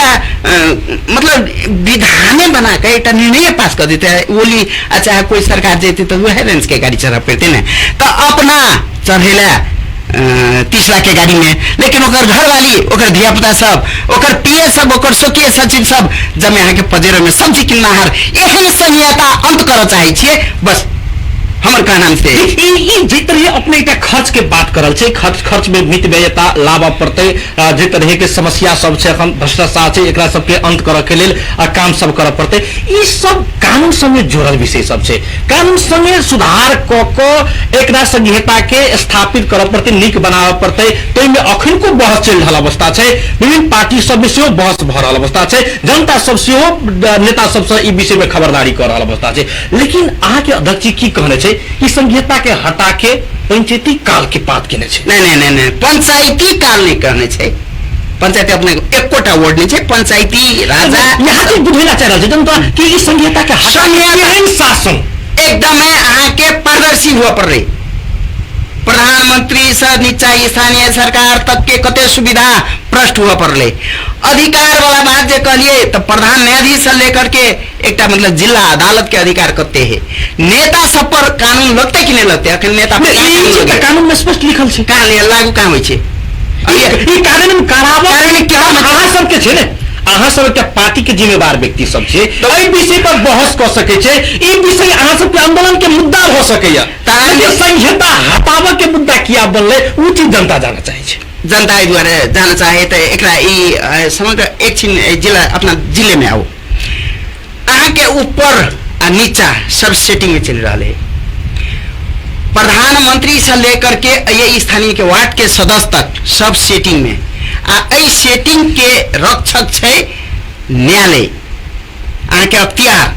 S3: मतलब विधाने बना के एक निर्णय पास कर देते हैं। बोली अच्छा कोई सरकार जेती तो वह रेंज के गाड़ी चढ़ा पड़ते ना, तो अपना चढ़ेला 30 लाख के गाड़ी में, लेकिन ओकर घरवाली, ओकर धियापुता सब, ओकर पीए सब, ओकर स्वकीय सचिव सब जब यहाँ के पजेरो में सब्जी किन्नाहार एहन संहिता अंत कर चाहे छे। बस हमर कहना से
S2: जे तरह अपने एकटा खर्च के बात करल छै, खर्च में मित व्ययता लाबऽ पड़तै, जे तरह के समस्या सब छै, एखन भ्रष्टाचार छै, एकरा सबके अंत करऽ के लेल काम सब करऽ पड़तै। ई सब कानून संगे जुड़ल विषय सब छै, कानून संगे सुधार कऽ कऽ एकरा संहिता के स्थापित करऽ पड़तै, नीक बनाबऽ पड़तै। ताहि में अखन को बहस चलि रहल अवस्था छै, विभिन्न पार्टी सब में सेहो बहस भऽ रहल अवस्था छै, जनता सब सेहो नेता सबसँ ई विषय में खबरदारी कऽ रहल अवस्था छै। लेकिन अहाँके अध्यक्ष जी की कहने छै कि संहिता के हटा के पंचायती काल के बात केने छै?
S3: नहीं, पंचायती काल नहीं कहने छै। पंचायती अपने एकोटा वर्ड नहीं छै, पंचायती राजा
S2: यहाँ के बुझेला चाह रहल छै जनता कि ई संहिता के हटा शासन
S3: एकदम अहाँ के पारदर्शी हुआ पड़ रही। प्रधानमंत्री से नीचा स्थानीय सरकार तक के कते सुविधा भ्रष्ट हुआ पड़ले। अधिकार वाला बात जे कहलिए तो प्रधान न्यायाधीश से लेकर के एक मतलब जिला अदालत के अधिकार करते हैं। नेता सब पर कानून लगते कि नहीं लगते? अखन नेता पर
S2: कानून में स्पष्ट लिखल छै,
S3: कहाँ लागू कहाँ होइ छै?
S2: ई कानून कराबऽ अहाँ सबके छै ने, अहाँ सब एकटा पार्टी के जिम्मेवार व्यक्ति सब छै, तो एहि विषय पर बहस कऽ सकै छै। ई विषय अहाँ सबके आंदोलन के मुद्दा भऽ सकैया। संहिता हटाबऽ के मुद्दा किया बनलै उ चीज जनता जानना चाहे छै।
S3: जनता द्वारा जाना चाहे तो एकरा ई समग्र एक जिला अपना जिले में आओ, अहाँ के ऊपर आ नीचा सब सेटिंग में चल रहा है। प्रधानमंत्री से लेकर के ये स्थानीय के वार्ड के सदस्य तक सब सेटिंग में आ सेटिंग के रक्षक छै न्यायालय। अहाँ के अख्तियार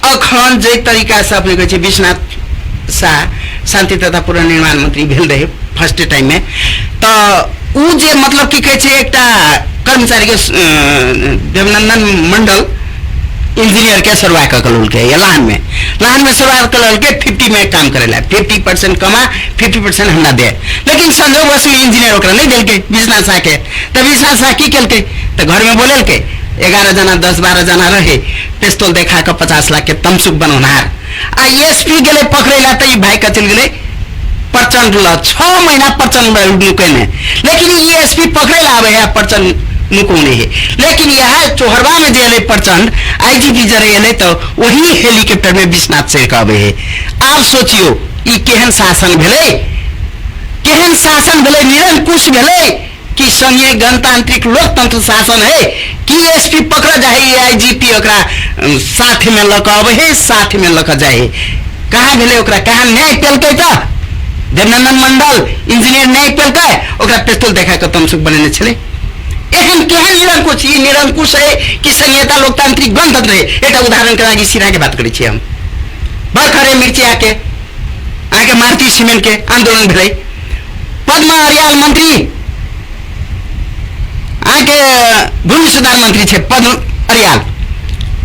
S3: अखन जे तरीका से अपने कहे विश्वनाथ शाह शांति तथा पुनर्निर्माण मंत्री भेल रहे फर्स्ट टाइम में, तो उ जे मतलब की कहे एकटा कर्मचारी के देवनंदन मंडल इंजीनियर के सरवा कल के लान में सरवा कल के 50 में काम करेला, 50% कमा 50% हमरा दे। लेकिन संजोग वश इंजीनियर ओकरा नहीं दिल के विश्वनाथ शाह के, तो विश्वनाथ शाह की कल के तो घर में बोले के 11 जना 10-12 जना रहे, पिस्तौल देखा के 50 लाख के तमसुक बनौनार आ एसपी गए पकड़ेला तो भाई का चल गए प्रचंड 6 महीना प्रचंड नुकने। लेकिन ये एसपी पकड़ेला आवे है प्रचंड नुकौने है। लेकिन यह चोहरवा में जे प्रचंड आईजीपी जरे तो वही हेलीकॉप्टर में विश्वनाथ से कहे है। आप सोचियो ई केहन शासन भेले, केहन शासन भेले, निरंकुश भेले कि संघीय गणतांत्रिक लोकतंत्र शासन है कि एसपी पकड़ जाए आईजीपी ओकरा साथ में लक अब है, साथ में लक जाए। कहाँ भेले ओकरा कहाँ न्याय पेलकै त देवनंदन मंडल इंजीनियर न्याय पेलकै, ओकरा पिस्तौल देखा के तमसुक बनेने छले। एहन केहन निरंकुश, ई निरंकुश है कि संहिता लोकतांत्रिक गणतंत्र है। एटा उदाहरण के लागि सिरा के बात करै छी हम। बरखरे मिर्चिया के आके मारुति सीमेंट के आंदोलन भेलै, पद्मा अरियाल मंत्री आके भूमि सुधार मंत्री छे पद्म अरियाल,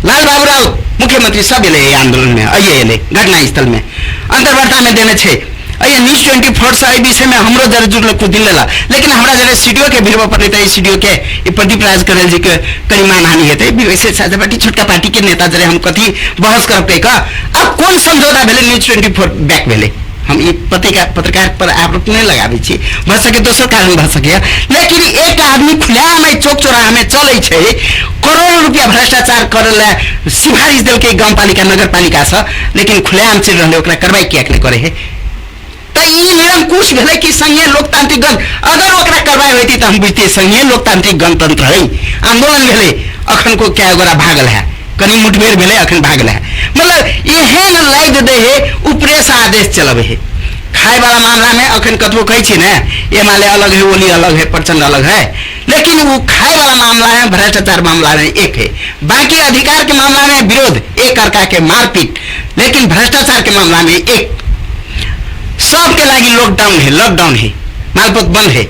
S3: लाल बाबू राउत मुख्यमंत्री सब एले आंदोलन में, अये घटना स्थल में अंतर्वार्ता में देने छे। न्यूज 24 से विषय में हमरो जरा जुड़ल कुछ दिन लेला, लेकिन हमरा जरा सीडीओ के भिड़वा पर नहीं सीडीओ के प्रदीप राज करेल जी के कहीं मानहानि हेतै। वैसे साझा पार्टी छोटका पार्टी के नेता जरे हम कथी बहस करब का अब कौन समझौता भेले न्यूज 24 बैक भेले। हम ये पत्रकार पर आरोप नहीं लगाबे छी, भ सके दोसर कारण भ सके। लेकिन एक आदमी खुलेआम चौक चौराहा में चले छे, करोड़ों रुपया भ्रष्टाचार करला सिफारिश दिल के गाँव पालिका नगर पालिका से, लेकिन खुलेआम चल रहे ओकरा कार्रवाई किया करे है। तो ये निरंकुश भेले कि संघीय लोकतांत्रिक अगर ओकरा कार्रवाई होती तो हम बुझते संघीय लोकतांत्रिक गणतंत्र है। आंदोलन भेले अखन को क्या गोरा भागल है, कहीं मुठभेड़ भेले अखन भागल है। मतलब एहन लाइद दे है ऊपरे से आदेश चलबे है। खाए वाला मामला में अखन कतबो कहे छी ने एमाले अलग है, ओली अलग है, प्रचंड अलग है, लेकिन वो खाए वाला मामला है, भ्रष्टाचार मामला में एक है। बाकी अधिकार के मामला में विरोध, एक अर्का के मारपीट, लेकिन भ्रष्टाचार के मामला में एक। सबके लगी लॉकडाउन है, मालपोत बंद है।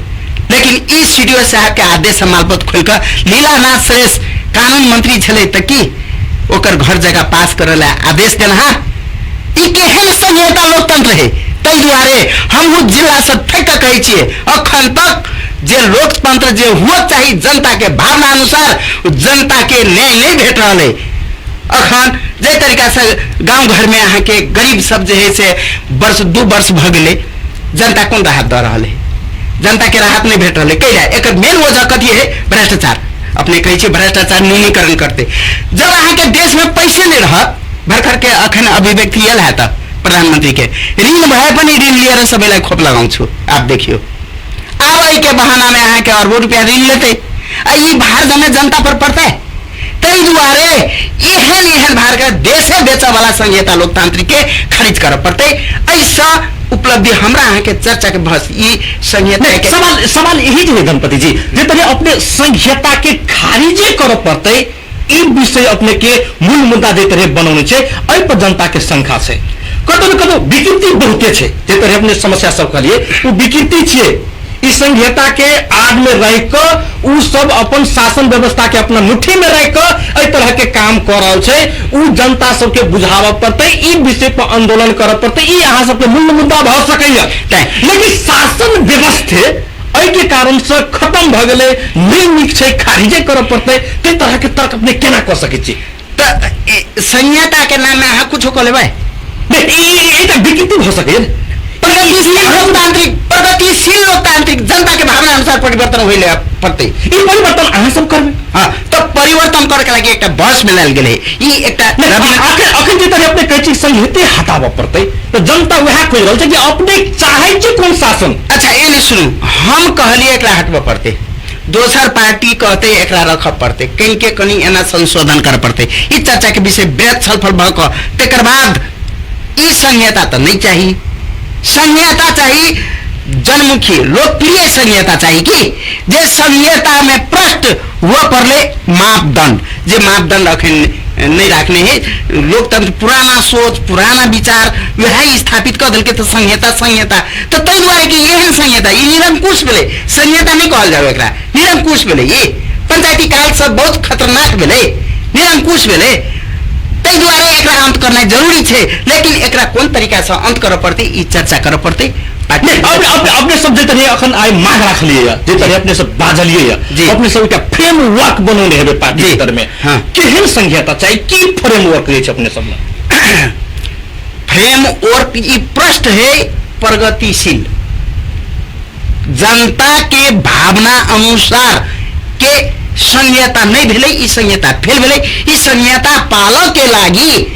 S3: लेकिन इस सीडीओ साहब के आदेश से मालपोत खोलकर लीलानाथ श्रेष्ठ कानून मंत्री छले तक की ओकर घर जगह पास करला आदेश देना। ई केहन संहिता लोकतंत्र है। तै दुआरे हम जिला से फेंक कहे छिए अखन तक जे लोकतंत्र जे हुआ चाहिए जनता के भावना अनुसार जनता के न्याय नहीं भेट रहा है। अखन जे तरीका से गांव घर में अहाँ के गरीब सब जे है से वर्ष 2 वर्ष भ गए, जनता कौन राहत द रहा है? जनता के राहत नहीं भेट रहा है। कैला एक मेन वजह कथी है? भ्रष्टाचार। अपने कहे भ्रष्टाचार न्यूनीकरण करते। जब अहाँ के देश में पैसे नहीं रहत भर्खर के अखन अभिव्यक्ति यल है त प्रधानमंत्री के ऋण भए पनि ऋण लिएर सबैलाई खोप लगाउँछु। आप देखियो अब एहि के बहाना में अहाँ के अरबों रुपया ऋण लेते आ ई भार जमे जनता पर पड़ते। तै दुआरे एहन एहन भार के देशे बेचे वाला संहिता लोकतांत्रिक के खारिज कर पड़ते। ऐसा उपलब्धि हमरा अहाँ के चर्चा के बस ई संहिता के
S2: सवाल यही है गणपति जी, जे तनी अपने संहिता के खारिजे कर पड़ते। ई विषय अपने के मूल मुद्दा जे तरह बनाउने छे, एहि पर जनता के शंका छे। कतौ न कतौ विकृति बहुते छे, जे तरह अपने समस्या सब के लिए वो विकृति छे। इस संहिता के आड़ में रह कर उ सब अपन शासन व्यवस्था के अपना मुट्ठी में रह कर एहि तरह के काम कर रहा छे। उ जनता सबके बुझाव पड़ते, ई विषय पर आंदोलन कर पड़ते। ई अहाँ सबके मूल मुद्दा भ सकैया, लेकिन शासन व्यवस्था एहि के कारण से खत्म भ गेलै, नियमित छे, खारिजे कर पड़ते। कई तरह के तर्क अपने केना कर सकै छी?
S3: त संहिता के नाम में अहाँ कुछ कर लेबै?
S2: ई त विकृति भ सकैया।
S3: प्रगतिशील लोकतांत्रिक जनता के भावना अनुसार परिवर्तन होइले पड़ते।
S2: ई परिवर्तन अहाँ सब करबे।
S3: हाँ, तो परिवर्तन करे के लागि एकटा बहस में लायल गेलै। ई एकटा
S2: अखन जे तरह अपने कहै छी संहिते हटाबऽ पड़तै, तो जनता वएह खोज रहल छै कि अपने चाहै छै कोन शासन।
S3: अच्छा एने सुनू, हम कहलिए एकरा हटबऽ पड़ते, दोसर पार्टी कहते एकरा रखऽ पड़ते, कहीं के कहीं एना संशोधन कर पड़ते। ई चर्चा के विषय बेहद छलफल भ क तेकर बाद ई संहिता तो नहीं चाहिए। संहिता चाहिए जनमुखी लोकप्रिय संहिता चाहिए कि जे संहिता में प्रश्न हुआ पड़ले मापदंड, जे मापदंड अखन नहीं रखने है। लोकतंत्र पुराना सोच पुराना विचार वह स्थापित कर दिल के तो संहिता तो तै द्वारा कि एहन संहिता ये निरंकुश भेले, संहिता नहीं कहल जाए एकरा, निरंकुश भेले। ये पंचायती काल सब बहुत खतरनाक भेले, निरंकुश भेले। तै द्वारा एकरा अंत करना जरूरी है, लेकिन एकरा कौन तरीका से अंत कर पड़ते ई चर्चा कर पड़ते।
S2: अपने सब जे तरह अखन आइ मांग रखलिए या, जे तरह अपने सब बाजलिए या, अपने सब एकटा फ्रेमवर्क बनौने हेबे पार्टी स्तर में।
S3: हाँ।
S2: केहन संहिता चाहिए, की फ्रेमवर्क छै अपने सब में?
S3: फ्रेमवर्क ई प्रश्न है प्रगतिशील जनता के भावना अनुसार के संहिता नहीं भेले, ई संहिता फेल भेले। ई संहिता पालक के लागी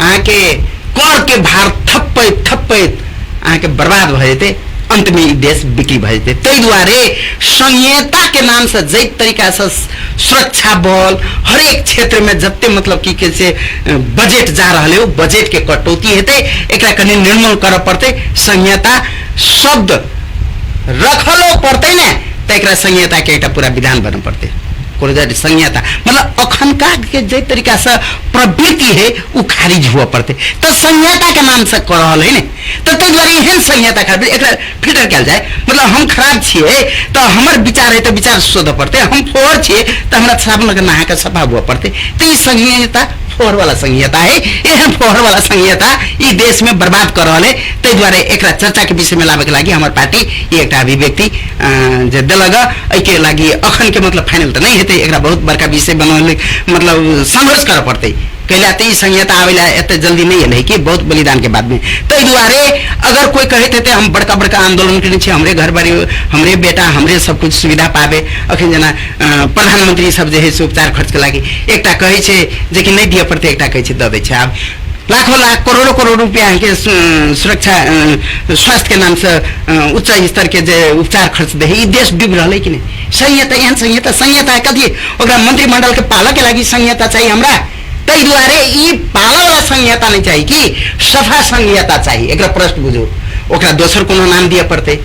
S3: आके कर के भार थप्पैत थप्पैत आके बर्बाद भ जेते, अंत में ई देश बिक्री भ जेते। तै द्वारे संहिता के नाम से जै तरीका से सुरक्षा बल हर एक क्षेत्र में जत्ते मतलब की के से बजट जा रहले हो, बजट के कटौती हेते, एकरा कने निर्मूल कर पड़ते। संहिता शब्द रखलो पड़ते ने, तो एकरा संहिता के एकटा पूरा विधान बन पड़ते। संहिता मतलब अखनका के जे तरीका से प्रवृत्ति है वो खारिज हुआ पड़ते। तो संहिता के नाम से कर रहा है ने, तो तै द्वारा एहन संहिता खारिज एकरा फिल्टर कल जाए। मतलब हम खराब छिए तो हमार विचार है तो विचार शोध पड़ते, हम फोर छिए तो हमरा साबुन के नहा के सफा हुआ पड़ते। तो ये संहिता फोहर वाला संहिता है। एहन फोहर वाला संहिता ई देश में बर्बाद कर रहा है। तै द्वारा एकरा चर्चा के विषय में लावे के लागि हमार पार्टी ये एकटा अभिव्यक्ति जे देलग एहि के लागि अखन के मतलब फाइनल तो नहीं हेते, एकरा बहुत बड़का विषय बनौले मतलब संघर्ष कर पड़ते। कैला तो संहिता आवेला एते जल्दी नहीं है कि बहुत बलिदान के बाद में। तै द्वारे अगर कोई कहते थे हम बड़का बड़का आंदोलन करे छे, हमरे घर बारी हमरे बेटा हमरे सब कुछ सुविधा पावे, अखन जना प्रधानमंत्री सब जे है से उपचार खर्च के लागी एकटा कहे छे जे कि नहीं दिए पड़ते, एकटा कहे छे द दे छे। अब लाखों लाख करोड़ों करोड़ रुपया के सुरक्षा स्वास्थ्य के नाम से उच्च स्तर के जे उपचार खर्च दे ई देश डूब रहा है कि नहीं। संहिता एहन संहिता कथी ओकरा मंत्रिमंडल के पालक के लागी संहिता चाहिए हमरा। तै द्वारे ई पाला वाला संहिता नहीं चाहिए कि सफा संहिता चाहिए। एकरा प्रश्न बुझो, ओकरा दोसर कोनो नाम दिए पड़ते।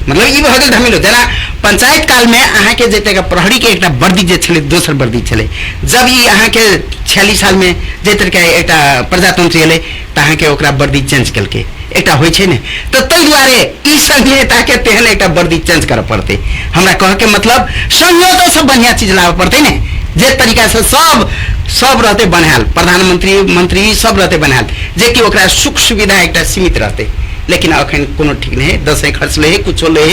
S3: मतलब ई भ गेल धमिलो जना पंचायत काल में अहाँ के जेते का प्रहरी के एकटा वर्दी जे छले दोसर वर्दी छले, जब ई अहाँ के 46 साल में जे तरह एकटा प्रजातंत्र एले त अहाँ के ओकरा वर्दी चेंज करके एकटा होय छे ने। तो तै द्वारे ई संहिता के तेहन एकटा वर्दी चेंज कर पड़ते। हमरा कह के मतलब संहिता सब बढ़िया चीज लावे पड़ते ने, जे तरीका से सब रहते बनाल, प्रधानमंत्री मंत्री सब रहते बनाल, जे कि ओकरा सुख सुविधा एकटा सीमित रहते। लेकिन अखन कोनो ठीक नहीं है, 10 खर्च ले कुछ ले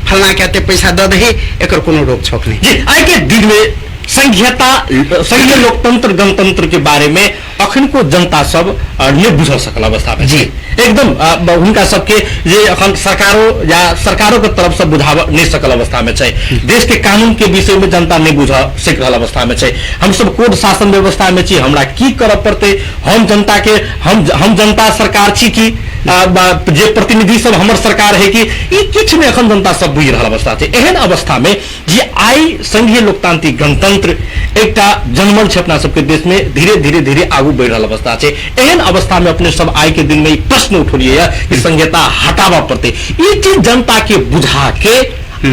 S3: फलना कहते पैसा द दे, एकर कोनो रोक छोक नहीं।
S2: आई के दिन में संघीय लोकतंत्र गणतंत्र के बारे में अखनको जनता सब नहीं बुझ सकल अवस्था में
S3: जी।
S2: एकदम उनका सबके जे अखन सरकारों या सरकारों के तरफ से बुझाव नहीं सकल अवस्था में छै। देश के कानून के विषय में जनता नहीं बुझ सक रहल अवस्था में छै। हम सब कोड शासन व्यवस्था में छी, हमरा की करब पड़ते, हम जनता के हम जनता सरकार छी कि जे प्रतिनिधि सब हमर सरकार है कि ई किछ में अखन जनता सब बुझ रहल अवस्था छै। एहन अवस्था में जे आई संघीय लोकतांत्रिक गणतंत्र एकटा जनमल छै अपना सबके देश में धीरे धीरे धीरे आगू बढ़ रहल अवस्था छै। एहन अवस्था में अपने सब आई के दिन में एक प्रश्न उठौलिए कि संहिता हटावा पड़ते। ई चीज जनता के बुझा के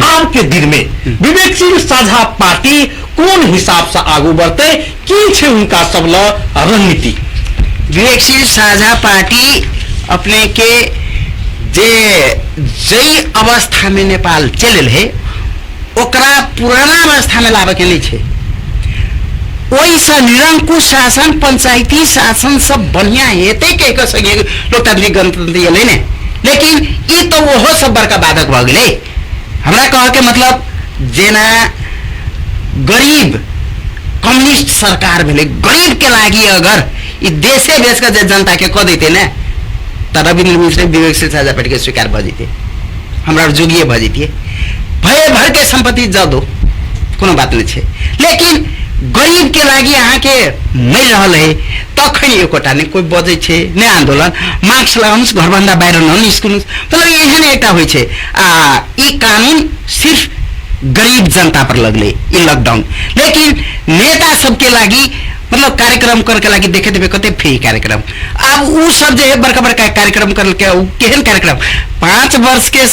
S2: आज के दिन में विवेकशील साझा पार्टी कौन हिसाब से आगू बढ़ते, की छे उनका सब ल रणनीति?
S3: विवेकशील साझा पार्टी अपने के जई अवस्था में नेपाल चलल है ओकरा पुराना अवस्था में लावे के नहीं छे। वही से निरंकुश शासन, पंचायती शासन सब बढ़िया हेते के लोकतांत्रिक गणतंत्र लेने, लेकिन ये तो वो सब बड़का बाधक भ गए। हमरा कह के मतलब जेना गरीब कम्युनिस्ट सरकार भेले, गरीब के लागी अगर ये देशे देश का जनता के कह देते ना तो रविंद्र मिश्र विवेकशील साझा पार्टी के स्वीकार भ जेते, हमरा जोगिए भ जेतिए। भय भर के संपत्ति ज दो कोनो बात नहीं छे, लेकिन गरीब के लागी अहाँ के मिल रहा है तखन एकोटा नहीं कोई बजे छे नहीं आंदोलन मार्क्स लगाउनुस् घरभन्दा बाहिर ननिस्कुनुस्, मतलब एहन एकटा होइ छे। ई कानून सिर्फ गरीब जनता पर लगले ई लॉकडाउन, लेकिन नेता सबके लागी मतलब कार्यक्रम करके लागी देखे देवे कते फ्री कार्यक्रम। अब उ सब जे बड़का बड़का कार्यक्रम करके उ केहन कार्यक्रम 5 वर्ष के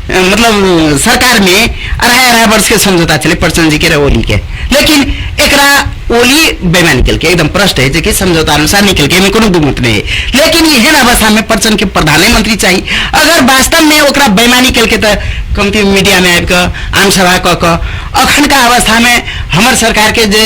S3: मतलब सरकार में 2.5 वर्ष के समझौता चले प्रचंड जी के ओली के, लेकिन एकरा ओली बेईमान निकल के एकदम प्रश्न है कि समझौता अनुसार निकल के कोनो दुमत नहीं है। लेकिन यह अवस्था में प्रचंड के प्रधानमंत्री चाहिए, अगर वास्तव में ओकरा बेईमानी कल के तो कमती मीडिया में आबि आम सभा क अखन का अवस्था में हमार सरकार के जे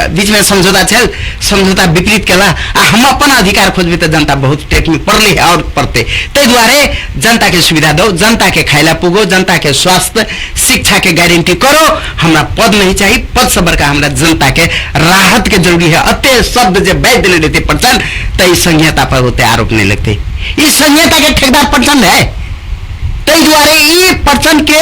S3: बीच में समझौता चल समझौता विपरीत केला आ हम अपन अधिकार खोजबे तो जनता बहुत टेक में पड़ले है और पड़ते। ते द्वारे जनता के सुविधा दो, जनता के खाइला पुगो, जनता के स्वास्थ्य शिक्षा के गारंटी करो। हमरा पद नहीं चाहिए, पद से बड़का हमरा जनता के राहत के जरूरी है। अत्य शब्द जब बैठ देने देते प्रचंड तो इस संहिता पर होते आरोप नहीं लगते। इस संहिता के ठेकेदार प्रचंड है, तो द्वारे ये प्रचंड के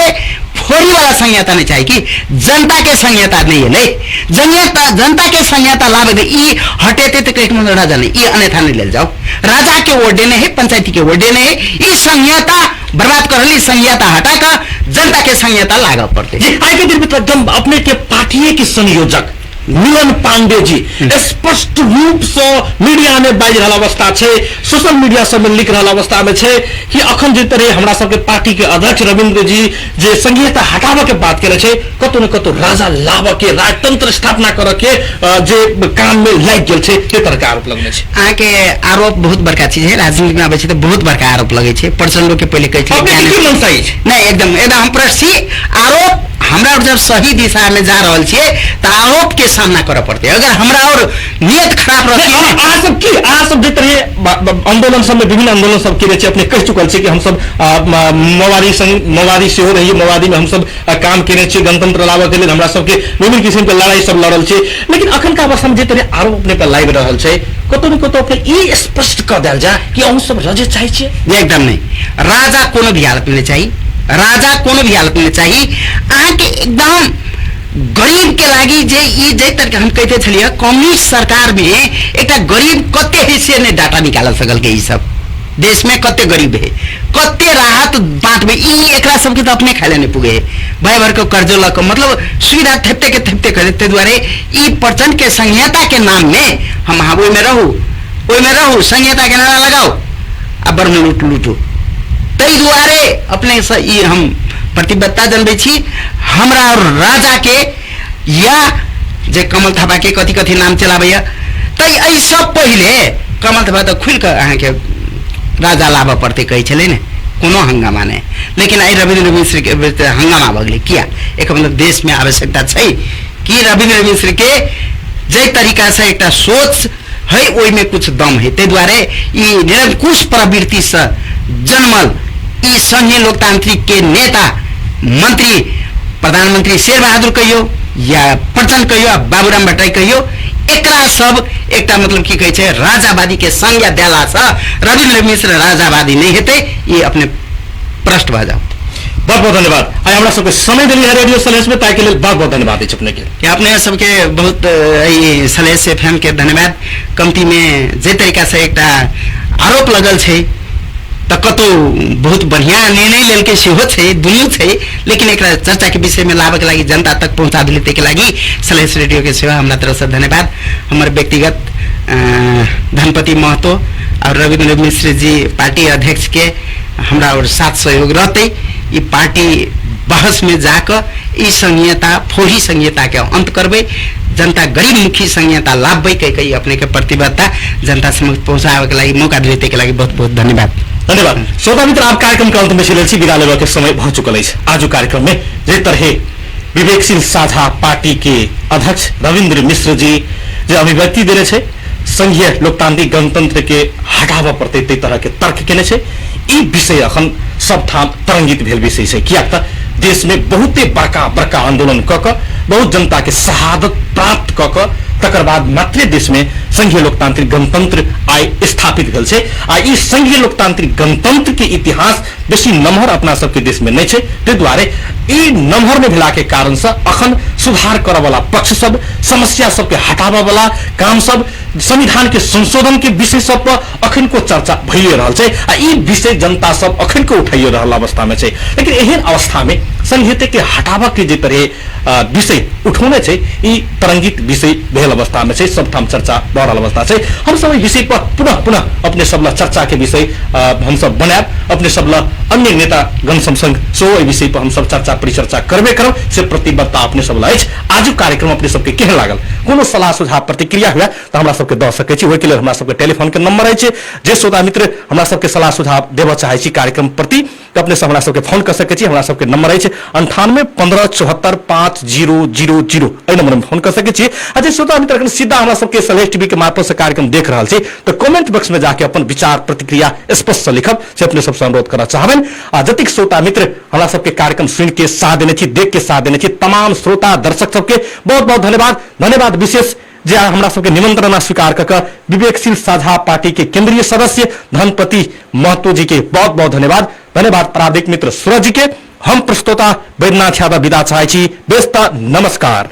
S3: फोड़ी वाला संहिता नहीं चाहिए कि जनता के संहिता नहीं है। नहीं जनता के संहिता लाभ दे ई हटेते तो कहीं मतलब राजा नहीं, ये अन्यथा नहीं ले जाओ। राजा के वोटे ने है, पंचायती के वोटे ने है, ये संहिता बर्बाद कर ली, संहिता हटा कर जनता के संहिता लागू पड़ते।
S2: आज के दिन में एकदम अपने के पार्टी के संयोजक मिलन पांडे जी स्पष्ट रूप से मीडिया में बाज रहा अवस्था है, सोशल मीडिया सब में लिख रहा अवस्था में है कि अखन जे तरह हमरा सबके पार्टी के अध्यक्ष रविंद्र जी जे संहिता हटावे के बात करे छे, कतो न कतो राजा लाभ के राजतंत्र स्थापना करे के जे काम में लाग गेल छे, ते तरह के आरोप लगने छे।
S3: अहाँ के आरोप बहुत बड़का चीज है, राजनीति में आबे छे तो बहुत बड़का आरोप लगे छे। प्रचंड के पहले कह नहीं एकदम हम प्रश्न आरोप हमरा जब सही दिशा में जा रहा छे तो आरोप के सामना करे पड़ते। अगर हमरा और नियत खराब रहती है
S2: आज सब जे तरह आंदोलन सब में विभिन्न आंदोलन सब के छे, अपने कह चुकल छे कि हम सब मवादी से हो रही मवादी में हम सब काम केने छे, गणतंत्र लावा के लिए हमरा सबके विभिन्न किस्म के लड़ाई सब लड़ल छे। लेकिन अखन का अवस्था में जे तरह आरोप अपने पर लाग रहल छे, कतो न कतो अपने ई स्पष्ट कर देल जा कि हम सब रजे चाहे छे।
S3: एकदम नहीं, राजा कोनो भी हालत में चाहिए, राजा कोनो भी हालत में चाहिए। अहाँ के एकदम गरीब के लागी जे ई जे तरह हम कहते छलिए कम्युनिस्ट सरकार में एक गरीब कते हिस्से ने डाटा निकाल सकल के, ई सब देश में कते गरीब है, कते राहत बांट में ई एकरा सबके तो अपने खाले नहीं पुगे भाई भर को कर्ज लक मतलब सुविधा थेपते के थेपते करे। ते द्वारे ई प्रचंड के संहिता के नाम में हम हाबो में रहू संहिता के नारा लगाओ अब बर लूट लूटू। तई द्वारे अपने से ई हम प्रतिबद्धता जनबे छी हमरा और राजा के या जे कमल थापा के कथी कथी नाम चलाबैया तई एहि सब पहले कमल थापा तो खुल कर अहाँ के राजा लाभ पड़ते कही छले ने कोनो हंगामा नहीं। लेकिन आई रविंद्र मिश्र के हंगामा भगले किया एक मतलब देश में आवश्यकता छै कि रविंद्र मिश्र के जे तरीका से एक सोच है ओई में कुछ दम है। ते द्वारे ई निरंकुश प्रवृत्ति से जन्मल ई संघीय लोकतांत्रिक के नेता मंत्री प्रधानमंत्री शेर बहादुर कहियो या प्रचंड कहियो बाबूराम भट्टराई कहियो एकरा सब एकटा मतलब की कहै छै राजावादी के संज्ञा देला से रविन्द्र मिश्र राजावादी नहीं हेतै, ये अपने प्रश्न भऽ जाओ।
S2: बहुत बहुत धन्यवाद। आई हमरा सबके समय देली है रेडियो सलेस में, ताकि लेल बहुत बहुत धन्यवाद अछि अपने के।
S3: कि अपने सबके बहुत ई सलेस एफएम के धन्यवाद। कमती में जे तरीका से एकटा आरोप लगल छै त कतो बहुत बढ़िया निर्णय लेल के सेहो छै, दुनू छै, लेकिन एकरा चर्चा के विषय में लाभक लागि जनता तक पहुंचा दिले ते के लागि सलेस रेडियो के सेवा हमरा तरफ से धन्यवाद। हमर व्यक्तिगत धनपति महतो और रविन्द्र मिश्र जी पार्टी अध्यक्ष के हमरा और साथ सहयोग रहते। ये पार्टी बहस में जाकर ई संहिता फोड़ी संहिता के अंत करबे, जनता गरीब मुखी संहिता लाभबै कई अपने के प्रतिबद्धता जनता समक्ष पहुंचावे के लागि मौका देते के लागि बहुत बहुत धन्यवाद।
S2: धन्यवाद। श्रोता मित्र, आप कार्यक्रम के अंत में चलल छी, विदा लेबा के समय भ चुकल अछि। आज कार्यक्रम में जे तरह विवेकशील साझा पार्टी के अध्यक्ष रविन्द्र मिश्र जी जे अभिव्यक्ति देने छै, संघीय लोकतांत्रिक गणतंत्र के हटावा प्रति तै तरह के तर्क केने छै, ई विषय अखन सब ठाम तरंगित भेल विषय छै। किया त देश में बहुते बड़का बड़का आंदोलन क बहुत जनता के शहादत प्राप्त क तकर बाद मात्रै देश में संघीय लोकतांत्रिक गणतंत्र आइ स्थापित भेल छै। आ ई संघीय लोकतांत्रिक गणतंत्र के इतिहास बेसी नमहर अपना सबके देश में नहीं छै, ताहि दुआरे ई नमहर में भेला के कारण से अखन सुधार करऽ वाला पक्ष सब, समस्या सब के हटावा वाला काम सब, संविधान के संशोधन के विषय सब पर अखन को चर्चा भइए रहल छै। आ ई विषय जनता सब अखन को उठाइए रहल अवस्था में छै। लेकिन एहन अवस्था में संहिता के हटावा के जे तरह विषय उठौने छै, ई तरंगित विषय भेल अवस्था में छै, सब ठाम चर्चा भऽ रहल अवस्था छै। हम सब विषय पर पुनः पुनः अपने सब ला चर्चा के विषय हम सब बनाएब, अपने सब ला अन्य नेता गण संग सेहो एहि विषय पर हम सब चर्चा परिचर्चा करबे करब, से प्रतिबद्धता अपने सब ला अछि। आजुक कार्यक्रम अपने सबके केहन लागल, कोनो सलाह सुझाव प्रतिक्रिया हुआ तो हमरा सबके दऽ सकै छी। ओहि के लेल हमरा सबके टेलीफोन के नंबर अछि। जे श्रोता मित्र हमरा सबके सलाह सुझाव देबऽ चाहै छी कार्यक्रम प्रति, तो अपने से हमरा सबके फोन कर सकै छी। हमरा सबके नंबर अछि 98 15 74 5000। एहि नंबर में फोन कर सकै छी। आ जे श्रोता मित्र अखन सीधा हमरा सबके सलेस टीवी के मार्फत से कार्यक्रम देख रहल छी, तो कमेंट बॉक्स में जाके अपन विचार प्रतिक्रिया स्पष्ट से लिखब, से अपने सबसे अनुरोध करना चाहबनि। आ जतिक श्रोता मित्र हमरा सबके कार्यक्रम सुन के साथ देने छी, देख के साथ देने छी, तमाम श्रोता दर्शक सबके बहुत बहुत धन्यवाद। धन्यवाद विशेष जे हमरा सबके निमंत्रणा स्वीकार कर विवेकशील साझा पार्टी के केंद्रीय सदस्य धनपति महतो जी के बहुत बहुत धन्यवाद। धन्यवाद प्राविधिक मित्र सूरज जी के। हम प्रस्तोता बैद्यनाथ यादव विदा चाहै छी। बेस्ता नमस्कार।